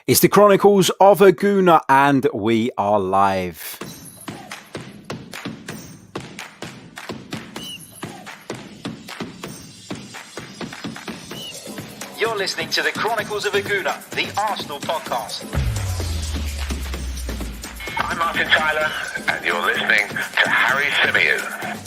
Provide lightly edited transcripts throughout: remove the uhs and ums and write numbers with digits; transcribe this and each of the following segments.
It's the Chronicles of a Gooner, and we are live. You're listening to the Chronicles of a Gooner, the Arsenal podcast. I'm Martin Tyler, and you're listening to Harry Symeou.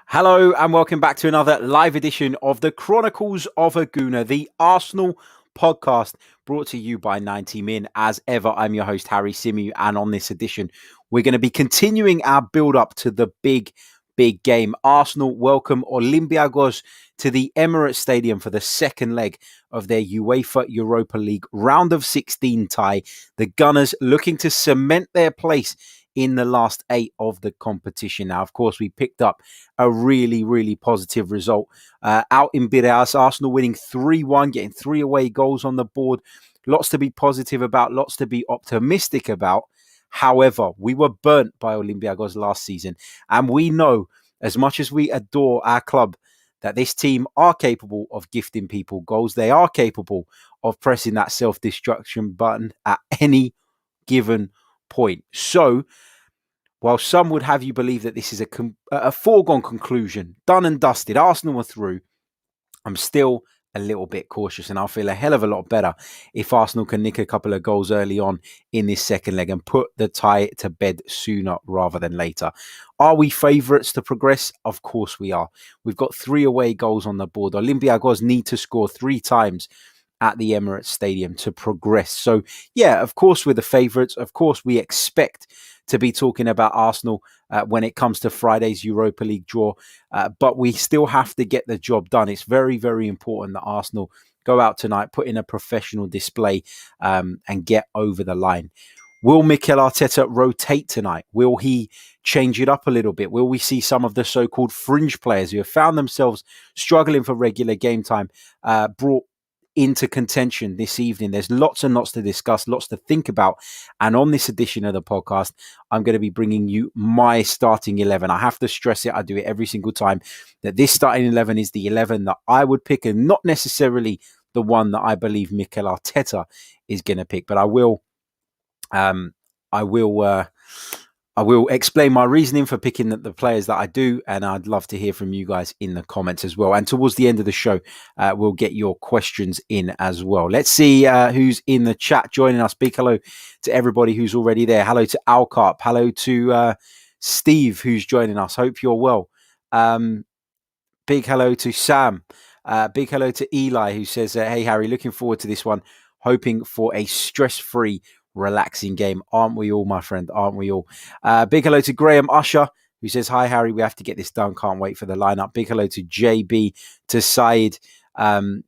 Hello and welcome back to another live edition of the Chronicles of a Gooner, the Arsenal podcast, brought to you by 90 Min. As ever, I'm your host, Harry Symeou, and on this edition, we're going to be continuing our build-up to the big game. Arsenal welcome Olympiacos to the Emirates Stadium for the second leg of their UEFA Europa League round of 16 tie. The Gunners looking to cement their place in the last 8 of the competition. Now, of course, we picked up a really positive result out in Piraeus. Arsenal winning 3-1, getting 3 away goals on the board. Lots to be positive about, lots to be optimistic about. However, we were burnt by Olympiacos last season, and we know, as much as we adore our club, that this team are capable of gifting people goals. They are capable of pressing that self-destruction button at any given point. So, while some would have you believe that this is a foregone conclusion, done and dusted, Arsenal are through, I'm still a little bit cautious, and I'll feel a hell of a lot better if Arsenal can nick a couple of goals early on in this second leg and put the tie to bed sooner rather than later. Are we favourites to progress? Of course we are. We've got 3 away goals on the board. Olympiacos need to score 3 times at the Emirates Stadium to progress. So, yeah, of course we're the favourites. Of course we expect to be talking about Arsenal when it comes to Friday's Europa League draw. But we still have to get the job done. It's very important that Arsenal go out tonight, put in a professional display and get over the line. Will Mikel Arteta rotate tonight? Will he change it up a little bit? Will we see some of the so-called fringe players who have found themselves struggling for regular game time brought into contention this evening? There's lots and lots to discuss, lots to think about. And on this edition of the podcast, I'm going to be bringing you my starting 11. I have to stress it. I do it every single time, that this starting 11 is the 11 that I would pick, and not necessarily the one that I believe Mikel Arteta is going to pick. But I will explain my reasoning for picking the players that I do, and I'd love to hear from you guys in the comments as well. And towards the end of the show, we'll get your questions in as well. Let's see who's in the chat joining us. Big hello to everybody who's already there. Hello to Alcarp. Hello to Steve, who's joining us. Hope you're well. Big hello to Sam. Big hello to Eli, who says, hey, Harry, looking forward to this one. Hoping for a stress-free, relaxing game. Aren't we all, my friend? Aren't we all? Big hello to Graham Usher, who says, hi, Harry, we have to get this done. Can't wait for the lineup. Big hello to JB, to Said.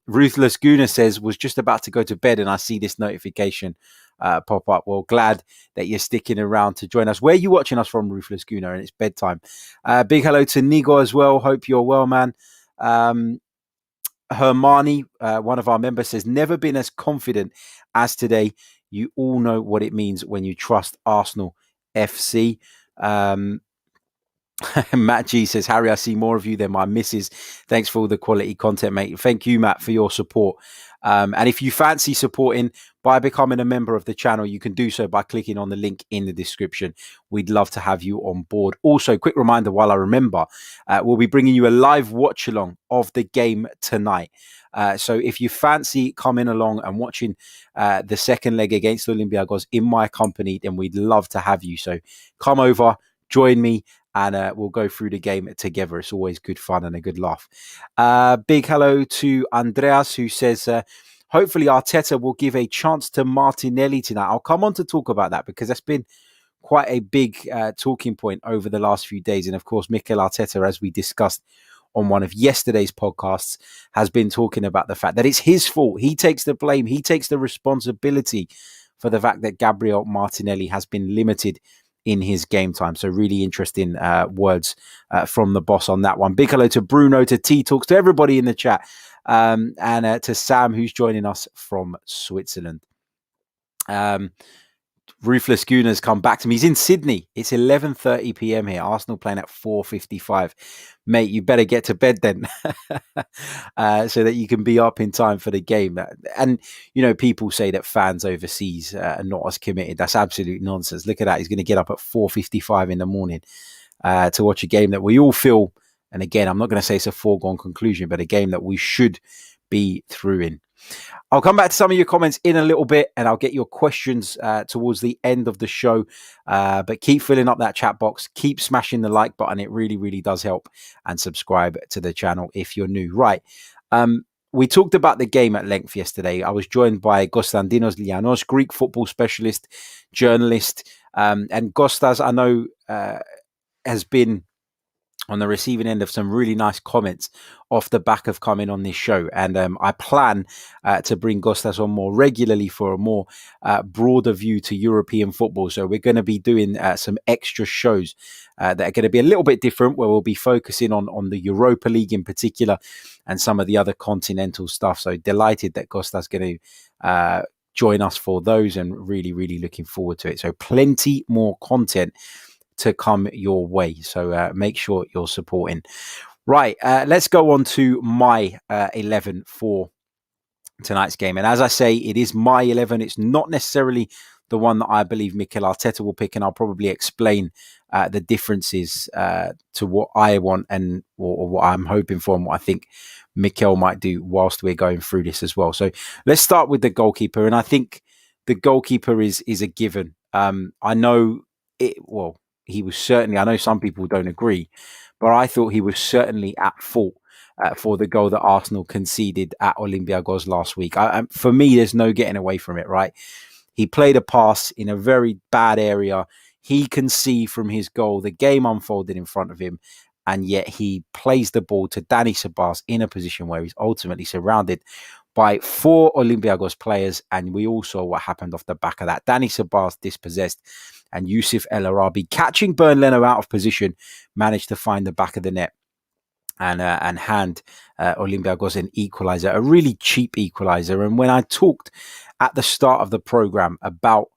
Ruthless Gooner says, was just about to go to bed and I see this notification pop up. Well, glad that you're sticking around to join us. Where are you watching us from, Ruthless Gooner? And it's bedtime. Big hello to Nigo as well. Hope you're well, man. Hermione, one of our members, says, never been as confident as today. You all know what it means when you trust Arsenal FC. Matt G says, Harry, I see more of you than my missus. Thanks for all the quality content, mate. Thank you, Matt, for your support. And if you fancy supporting by becoming a member of the channel, you can do so by clicking on the link in the description. We'd love to have you on board. Also, quick reminder while I remember, we'll be bringing you a live watch along of the game tonight. So if you fancy coming along and watching the second leg against Olympiacos in my company, then we'd love to have you. So come over, join me, and we'll go through the game together. It's always good fun and a good laugh. Big hello to Andreas, who says, hopefully Arteta will give a chance to Martinelli tonight. I'll come on to talk about that because that's been quite a big talking point over the last few days. And of course, Mikel Arteta, as we discussed on one of yesterday's podcasts, has been talking about the fact that it's his fault. He takes the blame. He takes the responsibility for the fact that Gabriel Martinelli has been limited in his game time. So really interesting words from the boss on that one. Big hello to Bruno, to T-Talks, to everybody in the chat. and to Sam, who's joining us from Switzerland. Ruthless Gooner's come back to me. He's in Sydney. It's 11:30 p.m. here. Arsenal playing at 4:55. Mate, you better get to bed then, so that you can be up in time for the game. And, people say that fans overseas are not as committed. That's absolute nonsense. Look at that. He's going to get up at 4:55 in the morning to watch a game that we all feel, and again, I'm not going to say it's a foregone conclusion, but a game that we should be through in. I'll come back to some of your comments in a little bit, and I'll get your questions towards the end of the show. But keep filling up that chat box. Keep smashing the like button. It really, really does help. And subscribe to the channel if you're new. Right. We talked about the game at length yesterday. I was joined by Konstantinos Lianos, Greek football specialist, journalist. And Kostas, I know, has been on the receiving end of some really nice comments off the back of coming on this show. And I plan to bring Kostas on more regularly for a more broader view to European football. So we're going to be doing some extra shows that are going to be a little bit different, where we'll be focusing on the Europa League in particular and some of the other continental stuff. So delighted that Kostas is going to join us for those, and really, really looking forward to it. So plenty more content to come your way. So make sure you're supporting. Right, let's go on to my 11 for tonight's game. And as I say, it is my 11. It's not necessarily the one that I believe Mikel Arteta will pick, and I'll probably explain the differences to what I want and or what I'm hoping for and what I think Mikel might do whilst we're going through this as well. So let's start with the goalkeeper. And I think the goalkeeper is a given. I know it, well, he was certainly, I know some people don't agree, but I thought he was certainly at fault for the goal that Arsenal conceded at Olympiacos last week. For me, there's no getting away from it, right? He played a pass in a very bad area. He can see from his goal the game unfolded in front of him, and yet he plays the ball to Dani Ceballos in a position where he's ultimately surrounded by 4 Olympiacos players, and we all saw what happened off the back of that. Dani Ceballos dispossessed, and Yusuf El Arabi, catching Bernd Leno out of position, managed to find the back of the net and hand Olympiacos an equaliser, a really cheap equaliser. And when I talked at the start of the programme about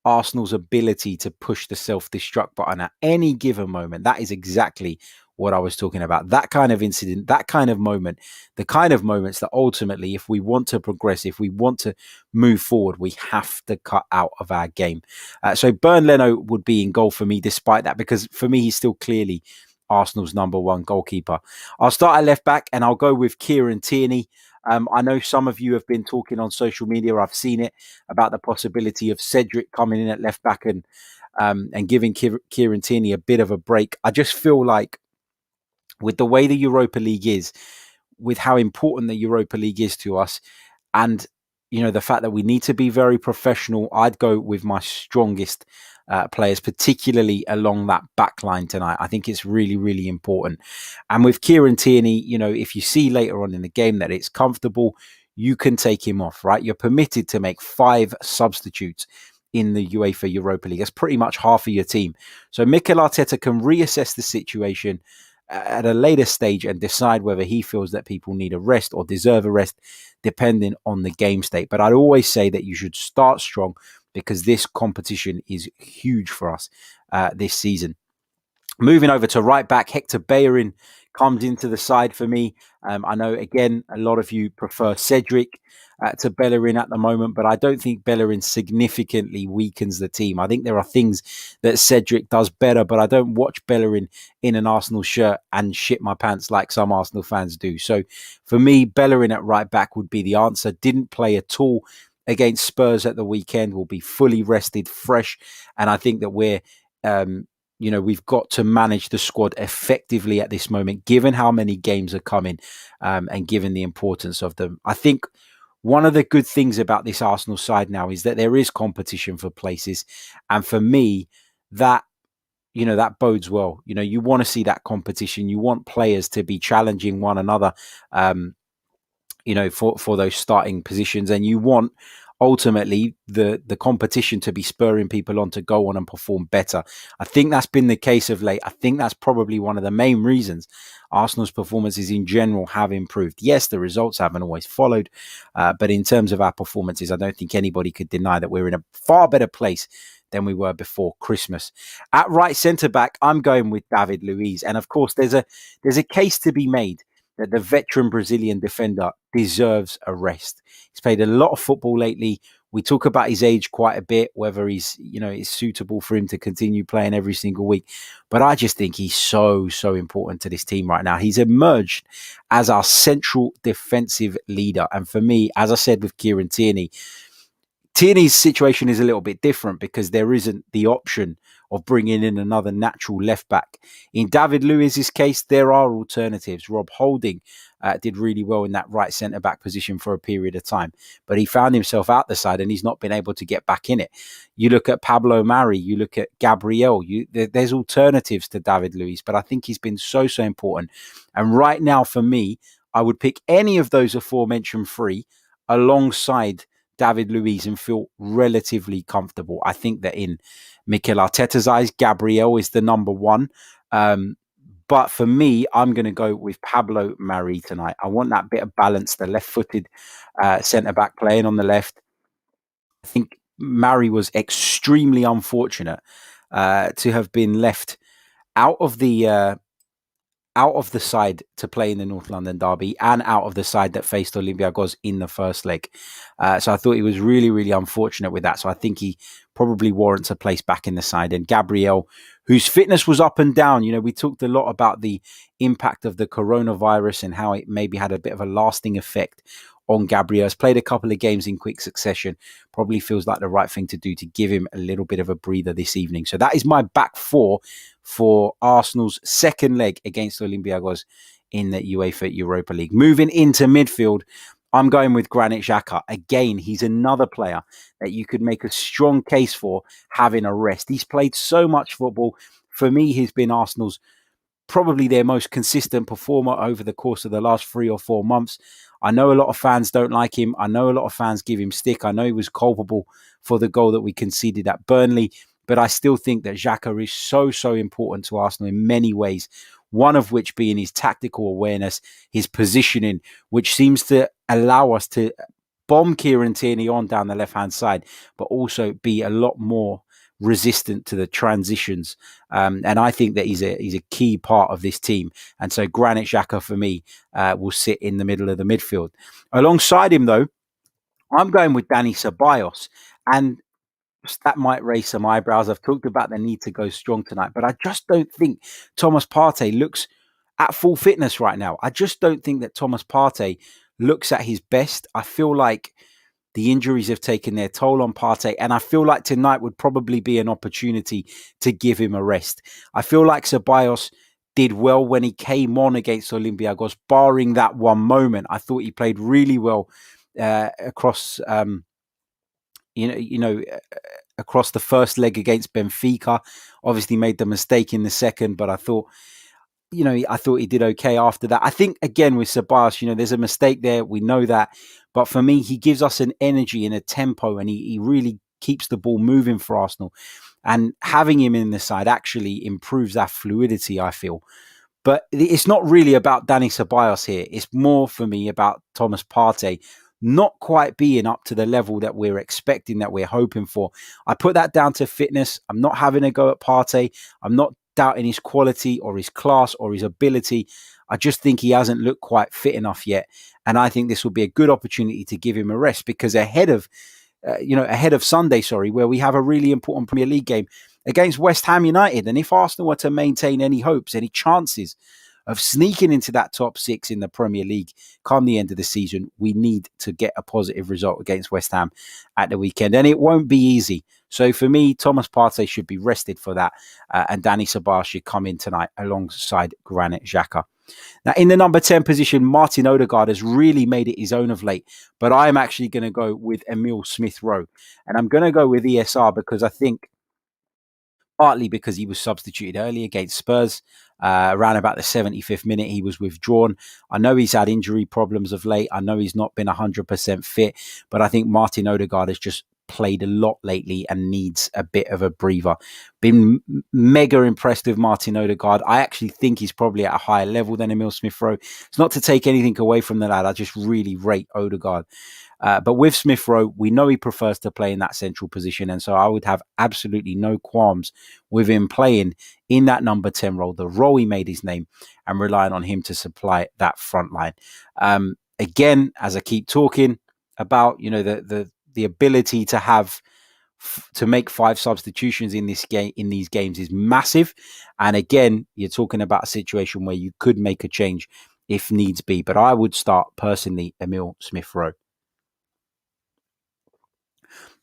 Arsenal's ability to push the self-destruct button at any given moment, that is exactly what I was talking about. That kind of incident, that kind of moment, the kind of moments that ultimately, if we want to progress, if we want to move forward, we have to cut out of our game. So Bernd Leno would be in goal for me despite that, because for me, he's still clearly Arsenal's number one goalkeeper. I'll start at left back and I'll go with Kieran Tierney. I know some of you have been talking on social media, I've seen it, about the possibility of Cedric coming in at left back and giving Kieran Tierney a bit of a break. I just feel like with the way the Europa League is, with how important the Europa League is to us, and the fact that we need to be very professional, I'd go with my strongest players, particularly along that back line tonight. I think it's really, really important. And with Kieran Tierney, if you see later on in the game that it's comfortable, you can take him off, right? You're permitted to make 5 substitutes in the UEFA Europa League. That's pretty much half of your team. So Mikel Arteta can reassess the situation at a later stage and decide whether he feels that people need a rest or deserve a rest, depending on the game state. But I'd always say that you should start strong, because this competition is huge for us this season. Moving over to right back, Hector Bellerin comes into the side for me. I know, again, a lot of you prefer Cedric to Bellerin at the moment, but I don't think Bellerin significantly weakens the team. I think there are things that Cedric does better, but I don't watch Bellerin in an Arsenal shirt and shit my pants like some Arsenal fans do. So for me, Bellerin at right back would be the answer. Didn't play at all against Spurs at the weekend, will be fully rested, fresh. And I think that we're, we've got to manage the squad effectively at this moment, given how many games are coming and given the importance of them. I think one of the good things about this Arsenal side now is that there is competition for places. And for me, that bodes well. You want to see that competition. You want players to be challenging one another, for those starting positions. And you want ultimately the competition to be spurring people on to go on and perform better. I think that's been the case of late. I think that's probably one of the main reasons Arsenal's performances in general have improved. Yes, the results haven't always followed, but in terms of our performances, I don't think anybody could deny that we're in a far better place than we were before Christmas. At right centre back, I'm going with David Luiz, and of course, there's a case to be made that the veteran Brazilian defender deserves a rest. He's played a lot of football lately. We talk about his age quite a bit, whether it's suitable for him to continue playing every single week. But I just think he's so important to this team right now. He's emerged as our central defensive leader. And for me, as I said with Kieran Tierney's situation is a little bit different because there isn't the option of bringing in another natural left back. In David Luiz's case, there are alternatives. Rob Holding did really well in that right centre back position for a period of time, but he found himself out the side and he's not been able to get back in it. You look at Pablo Mari, you look at Gabriel, there's alternatives to David Luiz, but I think he's been so important. And right now, for me, I would pick any of those aforementioned three alongside David Luiz and feel relatively comfortable. I think that in Mikel Arteta's eyes, Gabriel is the number one. But for me, I'm going to go with Pablo Mari tonight. I want that bit of balance, the left-footed centre-back playing on the left. I think Mari was extremely unfortunate to have been left out of the side to play in the North London derby and out of the side that faced Olympiacos in the first leg. So I thought he was really, really unfortunate with that. So I think he probably warrants a place back in the side. And Gabriel, whose fitness was up and down, we talked a lot about the impact of the coronavirus and how it maybe had a bit of a lasting effect on Gabriel. Has played a couple of games in quick succession. Probably feels like the right thing to do to give him a little bit of a breather this evening. So that is my back four for Arsenal's second leg against Olympiacos in the UEFA Europa League. Moving into midfield, I'm going with Granit Xhaka. Again, he's another player that you could make a strong case for having a rest. He's played so much football. For me, he's been Arsenal's probably their most consistent performer over the course of the last 3 or 4 months. I know a lot of fans don't like him. I know a lot of fans give him stick. I know he was culpable for the goal that we conceded at Burnley, but I still think that Xhaka is so important to Arsenal in many ways, one of which being his tactical awareness, his positioning, which seems to allow us to bomb Kieran Tierney on down the left-hand side, but also be a lot more resistant to the transitions. And I think that he's a key part of this team. And so Granit Xhaka, for me, will sit in the middle of the midfield. Alongside him, though, I'm going with Dani Ceballos. And that might raise some eyebrows. I've talked about the need to go strong tonight, but I just don't think Thomas Partey looks at full fitness right now. I just don't think that Thomas Partey looks at his best. I feel like the injuries have taken their toll on Partey, and I feel like tonight would probably be an opportunity to give him a rest. I feel like Ceballos did well when he came on against Olympiacos, barring that one moment. I thought he played really well across across the first leg against Benfica. Obviously made the mistake in the second, but I thought he did okay after that. I think, again, with Ceballos, there's a mistake there. We know that. But for me, he gives us an energy and a tempo, and he really keeps the ball moving for Arsenal. And having him in the side actually improves our fluidity, I feel. But it's not really about Dani Ceballos here. It's more, for me, about Thomas Partey not quite being up to the level that we're expecting, that we're hoping for. I put that down to fitness. I'm not having a go at Partey. I'm not doubting his quality or his class or his ability. I just think he hasn't looked quite fit enough yet. And I think this will be a good opportunity to give him a rest, because ahead of Sunday, where we have a really important Premier League game against West Ham United. And if Arsenal were to maintain any hopes, any chances of sneaking into that top 6 in the Premier League come the end of the season, we need to get a positive result against West Ham at the weekend. And it won't be easy. So for me, Thomas Partey should be rested for that. And Dani Ceballos should come in tonight alongside Granit Xhaka. Now, in the number 10 position, Martin Odegaard has really made it his own of late. But I'm actually going to go with Emile Smith-Rowe. And I'm going to go with ESR because I think partly because he was substituted early against Spurs. Around about the 75th minute, he was withdrawn. I know he's had injury problems of late. I know he's not been 100% fit, but I think Martin Odegaard has just played a lot lately and needs a bit of a breather. Been mega impressed with Martin Odegaard. I actually think he's probably at a higher level than Emil Smith-Rowe. It's not to take anything away from the lad. I just really rate Odegaard. But with Smith-Rowe, we know he prefers to play in that central position. And so I would have absolutely no qualms with him playing in that number 10 role, the role he made his name, and relying on him to supply that front line. Again, as I keep talking about, the ability to have to make 5 substitutions in this game, in these games, is massive. And again, you're talking about a situation where you could make a change if needs be. But I would start personally Emil Smith-Rowe.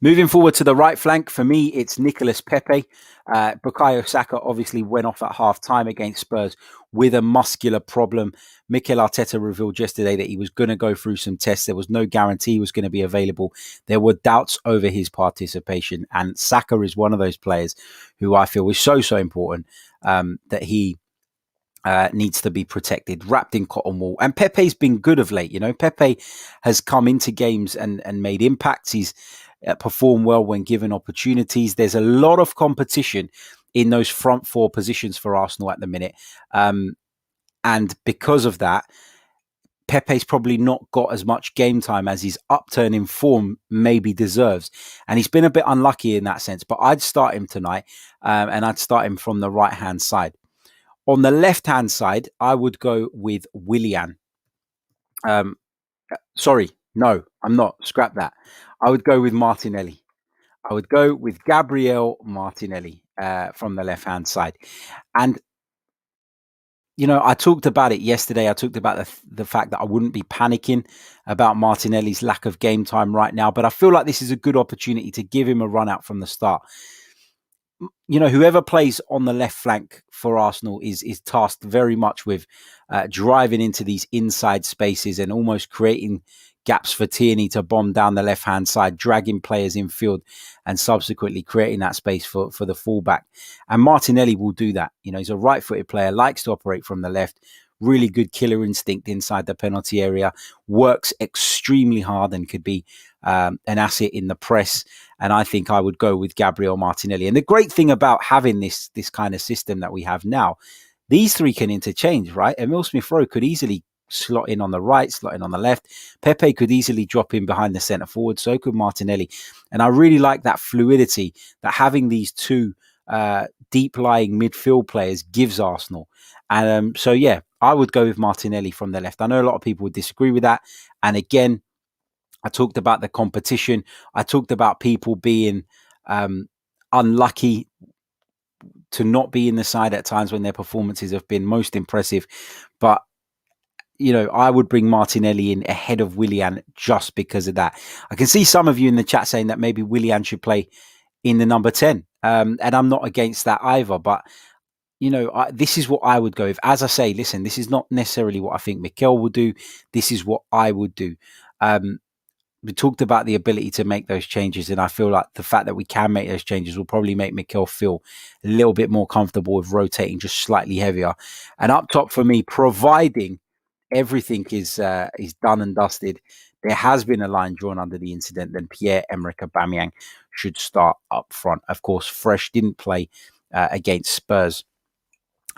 Moving forward to the right flank, for me, it's Nicolas Pepe. Bukayo Saka obviously went off at half-time against Spurs with a muscular problem. Mikel Arteta revealed yesterday that he was going to go through some tests. There was no guarantee he was going to be available. There were doubts over his participation. And Saka is one of those players who I feel is so important that he needs to be protected, wrapped in cotton wool. And Pepe's been good of late. Pepe has come into games and made impacts. He's performed well when given opportunities. There's a lot of competition in those front 4 positions for Arsenal at the minute. And because of that, Pepe's probably not got as much game time as his upturn in form maybe deserves. And he's been a bit unlucky in that sense. But I'd start him tonight, and I'd start him from the right-hand side. On the left-hand side, I would go with Willian. Sorry, no, I'm not. Scrap that. I would go with Martinelli. I would go with Gabriel Martinelli from the left-hand side. And, I talked about it yesterday. I talked about the fact that I wouldn't be panicking about Martinelli's lack of game time right now. But I feel like this is a good opportunity to give him a run out from the start. Whoever plays on the left flank for Arsenal is tasked very much with driving into these inside spaces and almost creating gaps for Tierney to bomb down the left-hand side, dragging players in field and subsequently creating that space for the fullback. And Martinelli will do that. He's a right-footed player, likes to operate from the left, really good killer instinct inside the penalty area, works extremely hard and could be an asset in the press. And I think I would go with Gabriel Martinelli. And the great thing about having this kind of system that we have now, these 3 can interchange, right? Emil Smith-Rowe could easily slot in on the right, slot in on the left. Pepe could easily drop in behind the centre forward. So could Martinelli. And I really like that fluidity that having these 2 deep-lying midfield players gives Arsenal. And so, yeah, I would go with Martinelli from the left. I know a lot of people would disagree with that. And again, I talked about the competition. I talked about people being unlucky to not be in the side at times when their performances have been most impressive. But, I would bring Martinelli in ahead of Willian just because of that. I can see some of you in the chat saying that maybe Willian should play in the number 10. And I'm not against that either. But, this is what I would go with. As I say, listen, this is not necessarily what I think Mikel will do. This is what I would do. We talked about the ability to make those changes, and I feel like the fact that we can make those changes will probably make Mikel feel a little bit more comfortable with rotating just slightly heavier. And up top for me, providing everything is done and dusted, there has been a line drawn under the incident, then Pierre-Emerick Aubameyang should start up front. Of course, Fresh didn't play against Spurs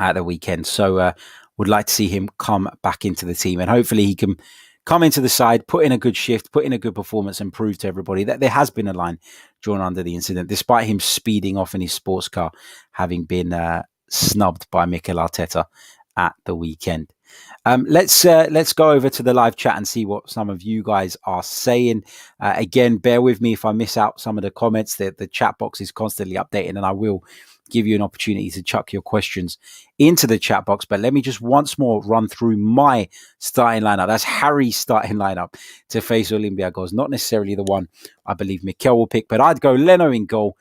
at the weekend, so would like to see him come back into the team, and hopefully he can come into the side, put in a good shift, put in a good performance, and prove to everybody that there has been a line drawn under the incident, despite him speeding off in his sports car, having been snubbed by Mikel Arteta at the weekend. Let's go over to the live chat and see what some of you guys are saying. Again, bear with me if I miss out some of the comments. The chat box is constantly updating, and I will give you an opportunity to chuck your questions into the chat box. But let me just once more run through my starting lineup. That's Harry's starting lineup to face Olympiacos. Not necessarily the one I believe Mikel will pick, but I'd go Leno in goal,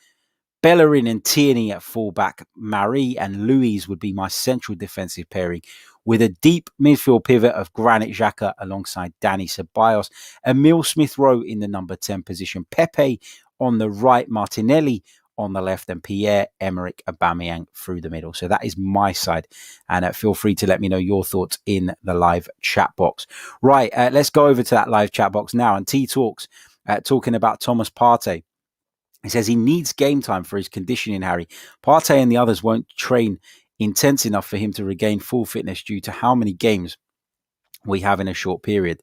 Bellerin and Tierney at fullback, Marie and Louise would be my central defensive pairing, with a deep midfield pivot of Granit Xhaka alongside Dani Ceballos, Emil Smith-Rowe in the number 10 position, Pepe on the right, Martinelli on the left, and Pierre-Emerick Aubameyang through the middle. So that is my side. And feel free to let me know your thoughts in the live chat box. Right, let's go over to that live chat box now. And T Talks talking about Thomas Partey. He says he needs game time for his conditioning, Harry. Partey and the others won't train intense enough for him to regain full fitness due to how many games we have in a short period.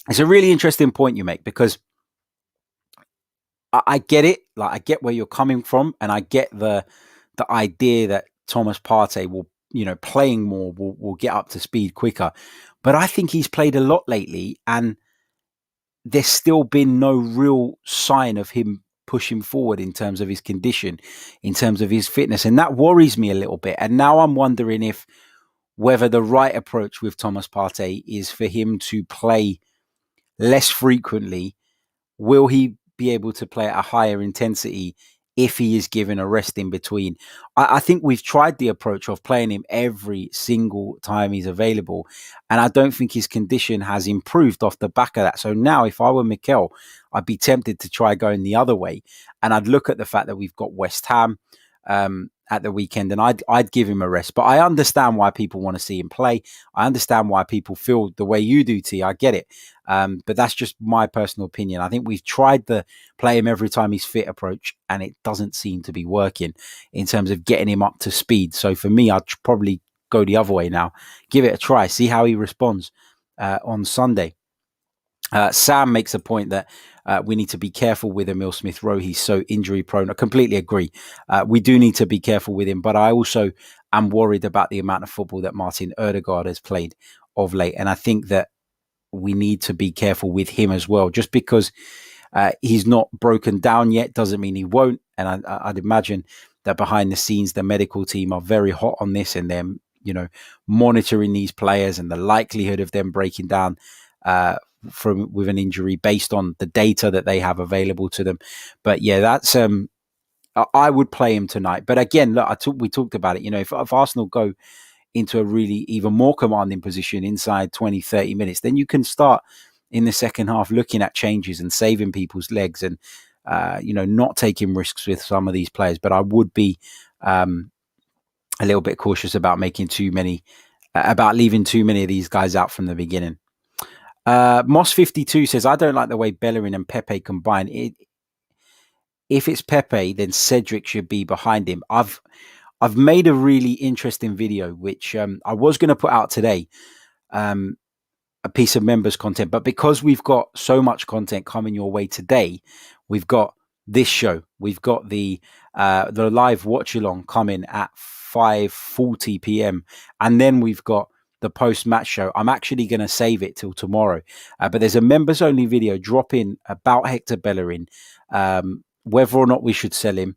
It's a really interesting point you make, because I get it. Like, I get where you're coming from, and I get the idea that Thomas Partey will, playing more will get up to speed quicker. But I think he's played a lot lately, and there's still been no real sign of him pushing forward in terms of his condition, in terms of his fitness, and that worries me a little bit. And now I'm wondering whether the right approach with Thomas Partey is for him to play less frequently. Will he be able to play at a higher intensity if he is given a rest in between? I think we've tried the approach of playing him every single time he's available, and I don't think his condition has improved off the back of that. So now, if I were Mikel, I'd be tempted to try going the other way, and I'd look at the fact that we've got West Ham at the weekend, and I'd give him a rest. But I understand why people want to see him play. I understand why people feel the way you do, T. I get it. But that's just my personal opinion. I think we've tried the play him every time he's fit approach, and it doesn't seem to be working in terms of getting him up to speed. So for me, I'd probably go the other way now. Give it a try. See how he responds on Sunday. Sam makes a point that we need to be careful with Emile Smith-Rowe. He's so injury prone. I completely agree. We do need to be careful with him, but I also am worried about the amount of football that Martin Ødegaard has played of late. And I think that we need to be careful with him as well. Just because he's not broken down yet doesn't mean he won't. And I'd imagine that behind the scenes, the medical team are very hot on this, and they're, monitoring these players and the likelihood of them breaking down with an injury based on the data that they have available to them. But yeah, that's I would play him tonight. But again, look, we talked about it. If Arsenal go into a really even more commanding position inside 20-30 minutes, then you can start in the second half looking at changes and saving people's legs, and not taking risks with some of these players. But I would be a little bit cautious about leaving too many of these guys out from the beginning. Moss52 says, I don't like the way Bellerin and Pepe combine. If it's Pepe, then Cedric should be behind him. I've made a really interesting video, which I was going to put out today, a piece of members content, but because we've got so much content coming your way today, we've got this show, we've got the live watch along coming at 5:40 p.m. and then we've got the post-match show. I'm actually going to save it till tomorrow. But there's a members-only video dropping about Hector Bellerin, whether or not we should sell him,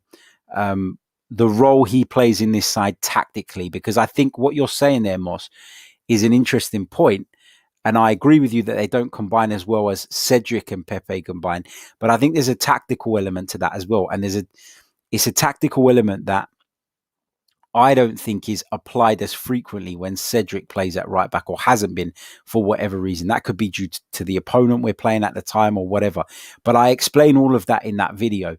the role he plays in this side tactically, because I think what you're saying there, Moss, is an interesting point. And I agree with you that they don't combine as well as Cedric and Pepe combine. But I think there's a tactical element to that as well. And it's a tactical element that I don't think is applied as frequently when Cedric plays at right back, or hasn't been for whatever reason. That could be due to the opponent we're playing at the time or whatever. But I explain all of that in that video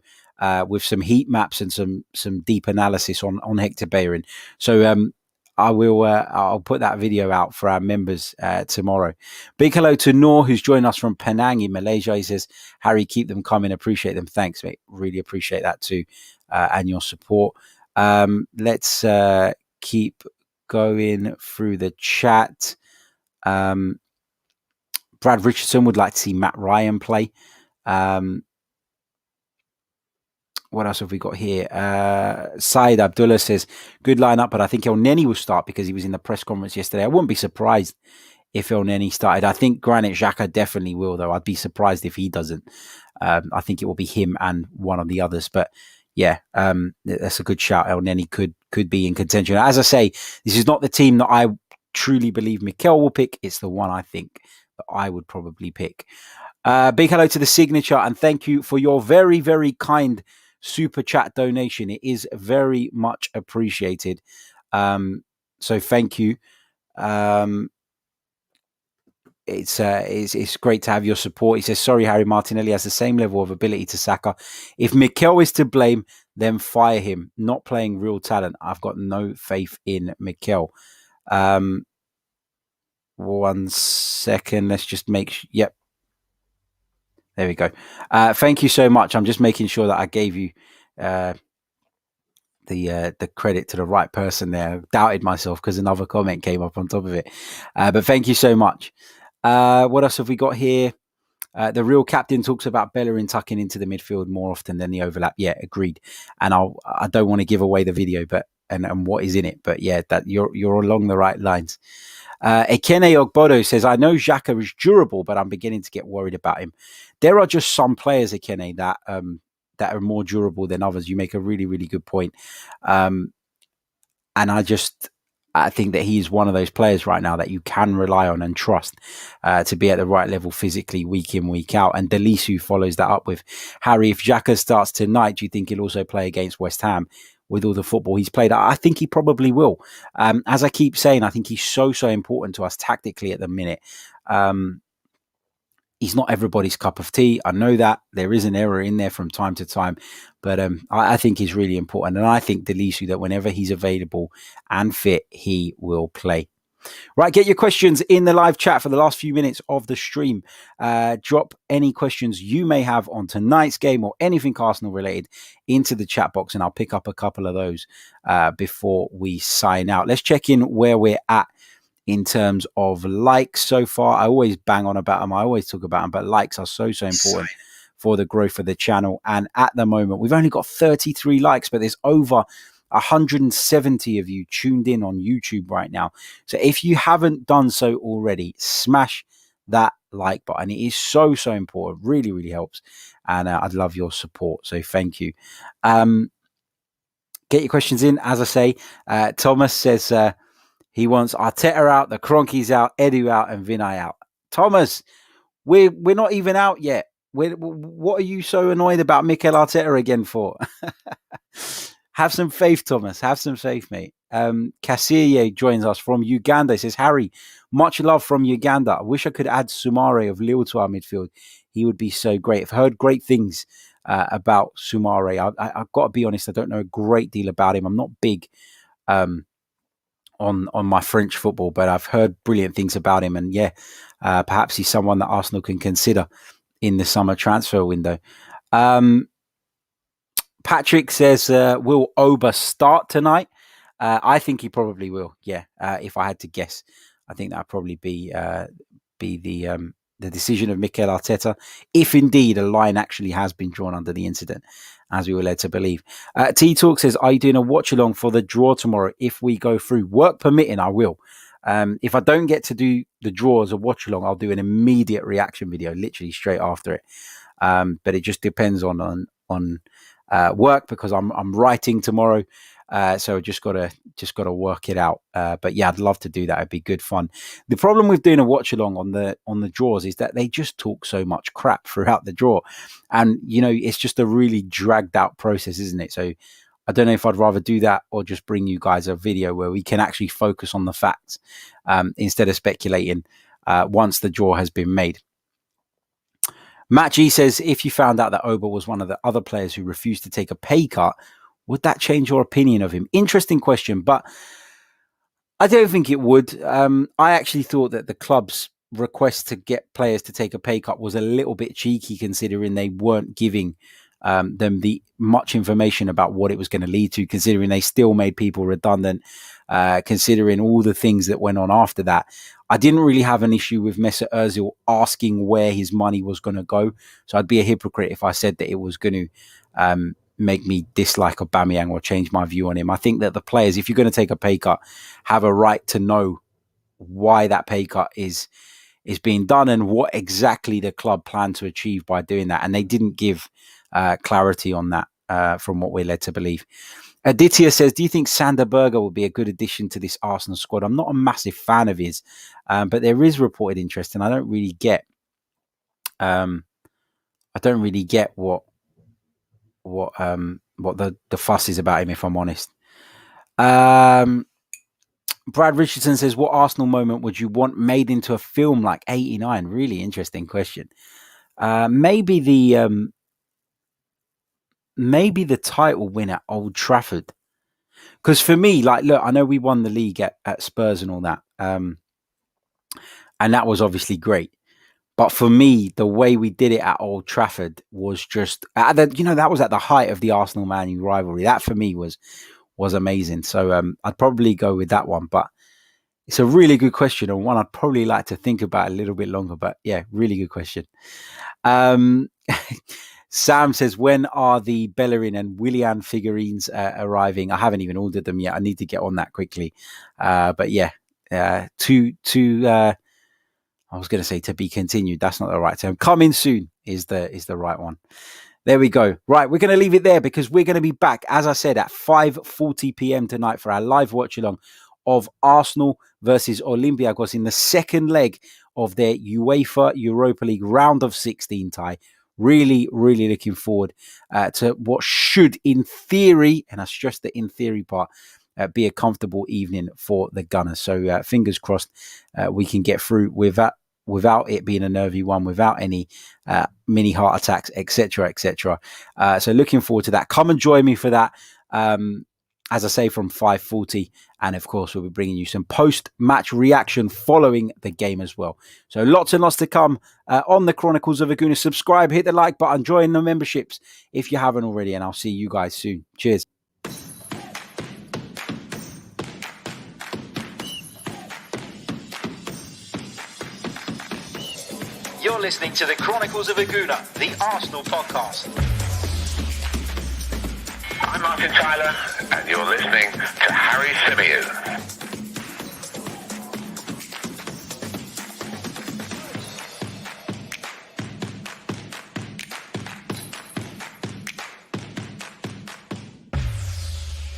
with some heat maps and some deep analysis on Hector Bellerin. So I'll put that video out for our members tomorrow. Big hello to Noor, who's joined us from Penang in Malaysia. He says, Harry, keep them coming. Appreciate them. Thanks, mate. Really appreciate that too, and your support. Let's keep going through the chat. Brad Richardson would like to see Matt Ryan play. What else have we got here? Saeed Abdullah says, good lineup, but I think El Neni will start because he was in the press conference yesterday. I wouldn't be surprised if El Neni started. I think Granit Xhaka definitely will, though. I'd be surprised if he doesn't. I think it will be him and one of the others. But yeah, that's a good shout. El Neni could be in contention. As I say, this is not the team that I truly believe Mikel will pick. It's the one I think that I would probably pick. Big hello to the Signature, and thank you for your very, very kind super chat donation. It is very much appreciated. So thank you. it's great to have your support. He says, sorry, Harry, Martinelli has the same level of ability to Saka. If Mikel is to blame, then fire him. Not playing real talent. I've got no faith in Mikel. 1 second. Let's just make yep. There we go. Thank you so much. I'm just making sure that I gave you the credit to the right person there. I doubted myself because another comment came up on top of it. But thank you so much. What else have we got here? The real captain talks about Bellerin tucking into the midfield more often than the overlap. Yeah, agreed. And I don't want to give away the video, but and what is in it. But yeah, that you're along the right lines. Ekene Ogbodo says, I know Xhaka is durable, but I'm beginning to get worried about him. There are just some players, Ekene, that are more durable than others. You make a really, really good point. And I think that he is one of those players right now that you can rely on and trust to be at the right level physically week in, week out. And Delisu follows that up with, Harry, if Xhaka starts tonight, do you think he'll also play against West Ham with all the football he's played? I think he probably will. As I keep saying, I think he's so important to us tactically at the minute. He's not everybody's cup of tea. I know that there is an error in there from time to time, but I think he's really important. And I think Delisu, that whenever he's available and fit, he will play. Right, get your questions in the live chat for the last few minutes of the stream. Drop any questions you may have on tonight's game or anything Arsenal related into the chat box, and I'll pick up a couple of those before we sign out. Let's check in where we're at in terms of likes so far. I always bang on about them. I always talk about them, but likes are so important for the growth of the channel. And at the moment, we've only got 33 likes, but there's over 170 of you tuned in on YouTube right now. So if you haven't done so already, smash that like button. It is so important. Really, really helps. And I'd love your support. So thank you. Get your questions in. As I say, Thomas says, he wants Arteta out, the Chronicles out, Edu out, and Vinay out. Thomas, we're not even out yet. What are you so annoyed about Mikel Arteta again for? Have some faith, Thomas. Have some faith, mate. Kassiye joins us from Uganda. He says, Harry, much love from Uganda. I wish I could add Soumare of Lille to our midfield. He would be so great. I've heard great things about Soumare. I've got to be honest, I don't know a great deal about him. I'm not big on my French football, but I've heard brilliant things about him. And yeah, perhaps he's someone that Arsenal can consider in the summer transfer window. Patrick says, will Oba start tonight? I think he probably will. Yeah, if I had to guess, I think that'd probably be the decision of Mikel Arteta, if indeed a line actually has been drawn under the incident, as we were led to believe. T-Talk says, are you doing a watch-along for the draw tomorrow? If we go through, work permitting, I will. If I don't get to do the draw as a watch-along, I'll do an immediate reaction video, literally straight after it. But it just depends on work, because I'm writing tomorrow. So just gotta work it out. But yeah, I'd love to do that. It'd be good fun. The problem with doing a watch along on the draws is that they just talk so much crap throughout the draw, and it's just a really dragged out process, isn't it? So I don't know if I'd rather do that or just bring you guys a video where we can actually focus on the facts instead of speculating once the draw has been made. Matt G says, if you found out that Oba was one of the other players who refused to take a pay cut, would that change your opinion of him? Interesting question, but I don't think it would. I actually thought that the club's request to get players to take a pay cut was a little bit cheeky, considering they weren't giving them the much information about what it was going to lead to, considering they still made people redundant, considering all the things that went on after that. I didn't really have an issue with Mesut Ozil asking where his money was going to go. So I'd be a hypocrite if I said that it was going to make me dislike Aubameyang or change my view on him. I think that the players, if you're going to take a pay cut, have a right to know why that pay cut is being done and what exactly the club planned to achieve by doing that. And they didn't give clarity on that from what we're led to believe. Aditya says, do you think Sander Berger will be a good addition to this Arsenal squad? I'm not a massive fan of his, but there is reported interest, and I don't really get what the fuss is about him, if I'm honest. Brad Richardson says, what Arsenal moment would you want made into a film like 89? Really interesting question. Maybe the title win at Old Trafford. Because for me, like, look, I know we won the league at Spurs and all that. And that was obviously great. But for me, the way we did it at Old Trafford was just, that was at the height of the Arsenal-Man U rivalry. That for me was amazing. So I'd probably go with that one. But it's a really good question, and one I'd probably like to think about a little bit longer. But yeah, really good question. Sam says, when are the Bellerin and Willian figurines arriving? I haven't even ordered them yet. I need to get on that quickly. But yeah, I was going to say to be continued. That's not the right term. Coming soon is the right one. There we go. Right, we're going to leave it there because we're going to be back, as I said, at 5:40 p.m. tonight for our live watch along of Arsenal versus Olympiacos in the second leg of their UEFA Europa League round of 16 tie. Really, really looking forward to what should, in theory, and I stress the in theory part, be a comfortable evening for the Gunners. So fingers crossed we can get through without it being a nervy one, without any mini heart attacks, etc., etc. So looking forward to that. Come and join me for that. As I say, from 5:40. And of course, we'll be bringing you some post-match reaction following the game as well. So lots and lots to come on the Chronicles of a Gooner. Subscribe, hit the like button, join the memberships if you haven't already. And I'll see you guys soon. Cheers. You're listening to the Chronicles of a Gooner, the Arsenal podcast. I'm Martin Tyler, and you're listening to Harry Symeou.